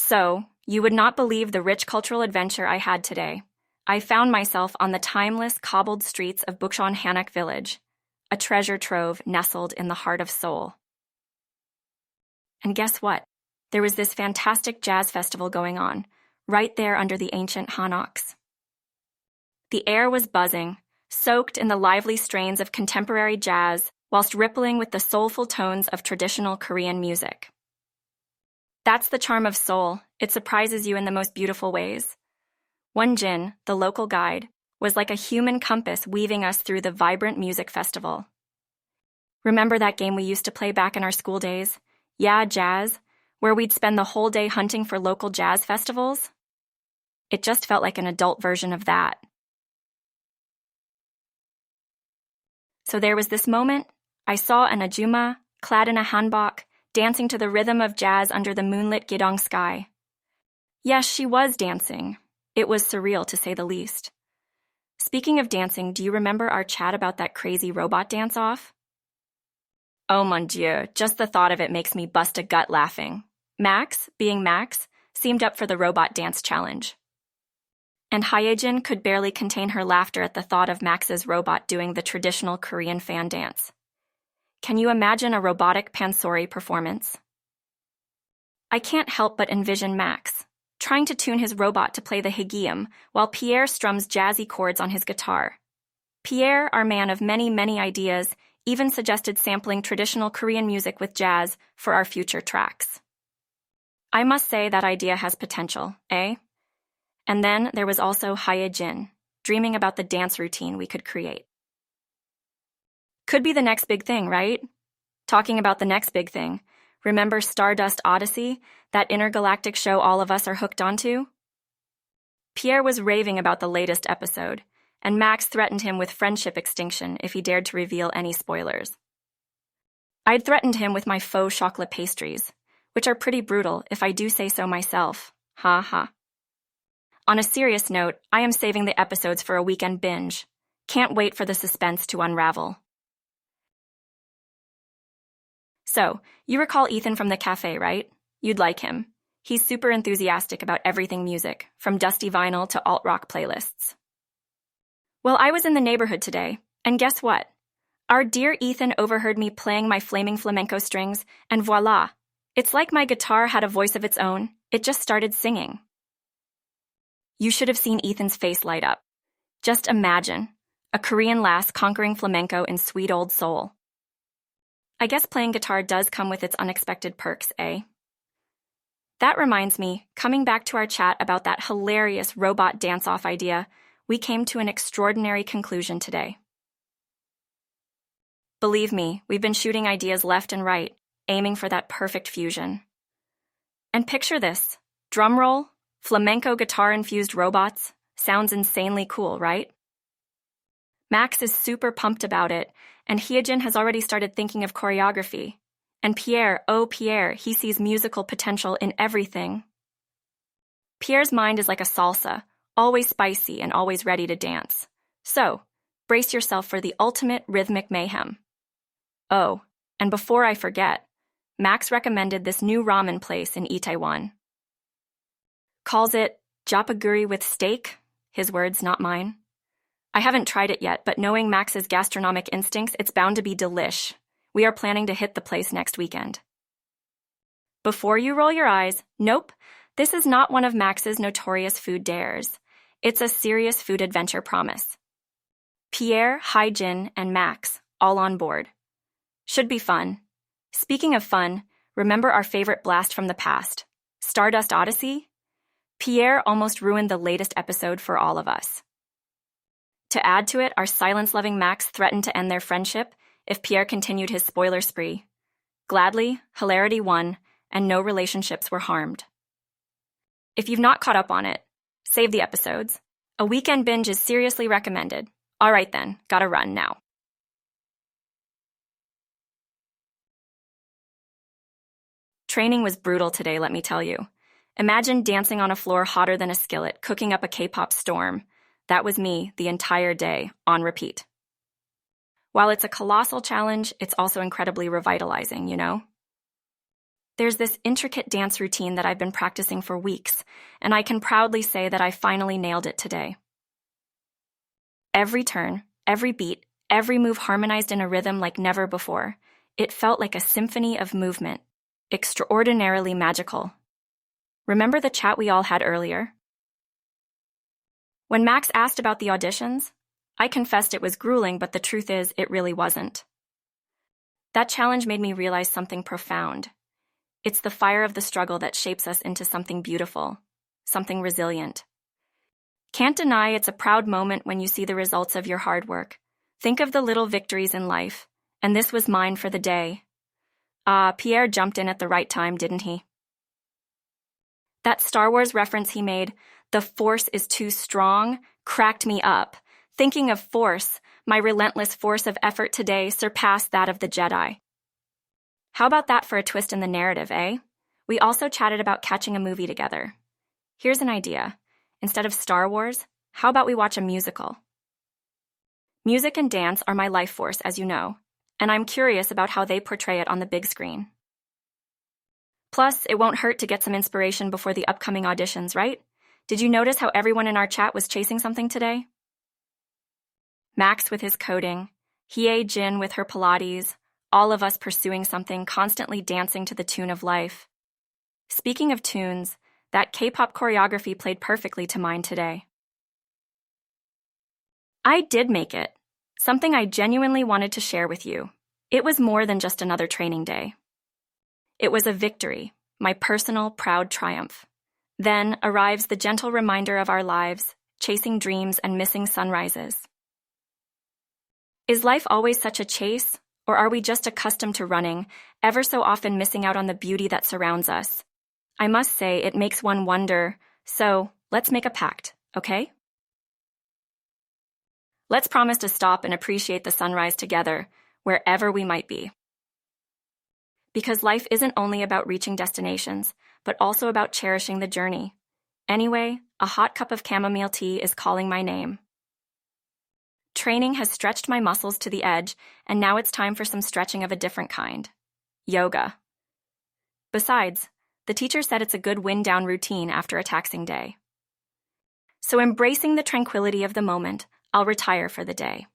So, you would not believe the rich cultural adventure I had today. I found myself on the timeless, cobbled streets of Bukchon Hanak village, a treasure trove nestled in the heart of Seoul. And guess what? There was this fantastic jazz festival going on, right there under the ancient Hanoks. The air was buzzing, soaked in the lively strains of contemporary jazz, whilst rippling with the soulful tones of traditional Korean music. That's the charm of Seoul. It surprises you in the most beautiful ways. Won Jin, the local guide, was like a human compass weaving us through the vibrant music festival. Remember that game we used to play back in our school days? Yeah, Jazz, where we'd spend the whole day hunting for local jazz festivals? It just felt like an adult version of that. So there was this moment. I saw an Ajuma, clad in a hanbok, dancing to the rhythm of jazz under the moonlit Gyeonggi sky. Yes, she was dancing. It was surreal, to say the least. Speaking of dancing, do you remember our chat about that crazy robot dance-off? Oh mon dieu, just the thought of it makes me bust a gut laughing. Max, being Max, seemed up for the robot dance challenge. And Hyejin could barely contain her laughter at the thought of Max's robot doing the traditional Korean fan dance. Can you imagine a robotic pansori performance? I can't help but envision Max, trying to tune his robot to play the Hyegeum while Pierre strums jazzy chords on his guitar. Pierre, our man of many, many ideas, even suggested sampling traditional Korean music with jazz for our future tracks. I must say that idea has potential, eh? And then there was also Hyejin, dreaming about the dance routine we could create. Could be the next big thing, right? Talking about the next big thing, remember Stardust Odyssey, that intergalactic show all of us are hooked onto? Pierre was raving about the latest episode, and Max threatened him with friendship extinction if he dared to reveal any spoilers. I'd threatened him with my faux chocolate pastries, which are pretty brutal if I do say so myself. Ha ha. On a serious note, I am saving the episodes for a weekend binge. Can't wait for the suspense to unravel. So, you recall Ethan from the cafe, right? You'd like him. He's super enthusiastic about everything music, from dusty vinyl to alt-rock playlists. Well, I was in the neighborhood today, and guess what? Our dear Ethan overheard me playing my flaming flamenco strings, and voila! It's like my guitar had a voice of its own. It just started singing. You should have seen Ethan's face light up. Just imagine, a Korean lass conquering flamenco in sweet old Seoul. I guess playing guitar does come with its unexpected perks, eh? That reminds me, coming back to our chat about that hilarious robot dance-off idea, we came to an extraordinary conclusion today. Believe me, we've been shooting ideas left and right, aiming for that perfect fusion. And picture this, drum roll, flamenco guitar-infused robots. Sounds insanely cool, right? Max is super pumped about it, and Hyejin has already started thinking of choreography. And Pierre, oh Pierre, he sees musical potential in everything. Pierre's mind is like a salsa, always spicy and always ready to dance. So, brace yourself for the ultimate rhythmic mayhem. Oh, and before I forget, Max recommended this new ramen place in Itaewon. Calls it japaguri with steak, his words, not mine. I haven't tried it yet, but knowing Max's gastronomic instincts, it's bound to be delish. We are planning to hit the place next weekend. Before you roll your eyes, nope, this is not one of Max's notorious food dares. It's a serious food adventure promise. Pierre, Hyejin, and Max, all on board. Should be fun. Speaking of fun, remember our favorite blast from the past, Stardust Odyssey? Pierre almost ruined the latest episode for all of us. To add to it, our silence-loving Max threatened to end their friendship if Pierre continued his spoiler spree. Gladly, hilarity won, and no relationships were harmed. If you've not caught up on it, save the episodes. A weekend binge is seriously recommended. All right then, gotta run now. Training was brutal today, let me tell you. Imagine dancing on a floor hotter than a skillet, cooking up a K-pop storm. That was me the entire day, on repeat. While it's a colossal challenge, it's also incredibly revitalizing, you know? There's this intricate dance routine that I've been practicing for weeks, and I can proudly say that I finally nailed it today. Every turn, every beat, every move harmonized in a rhythm like never before. It felt like a symphony of movement, extraordinarily magical. Remember the chat we all had earlier? When Max asked about the auditions, I confessed it was grueling, but the truth is, it really wasn't. That challenge made me realize something profound. It's the fire of the struggle that shapes us into something beautiful, something resilient. Can't deny it's a proud moment when you see the results of your hard work. Think of the little victories in life, and this was mine for the day. Pierre jumped in at the right time, didn't he? That Star Wars reference he made, "The Force is too strong," cracked me up. Thinking of Force, my relentless force of effort today surpassed that of the Jedi. How about that for a twist in the narrative, eh? We also chatted about catching a movie together. Here's an idea. Instead of Star Wars, how about we watch a musical? Music and dance are my life force, as you know, and I'm curious about how they portray it on the big screen. Plus, it won't hurt to get some inspiration before the upcoming auditions, right? Did you notice how everyone in our chat was chasing something today? Max with his coding, Hye Jin with her Pilates, all of us pursuing something, constantly dancing to the tune of life. Speaking of tunes, that K-pop choreography played perfectly to mine today. I did make it, something I genuinely wanted to share with you. It was more than just another training day. It was a victory, my personal proud triumph. Then arrives the gentle reminder of our lives, chasing dreams and missing sunrises. Is life always such a chase, or are we just accustomed to running, ever so often missing out on the beauty that surrounds us? I must say, it makes one wonder, so let's make a pact, okay? Let's promise to stop and appreciate the sunrise together, wherever we might be. Because life isn't only about reaching destinations, but also about cherishing the journey. Anyway, a hot cup of chamomile tea is calling my name. Training has stretched my muscles to the edge, and now it's time for some stretching of a different kind. Yoga. Besides, the teacher said it's a good wind-down routine after a taxing day. So embracing the tranquility of the moment, I'll retire for the day.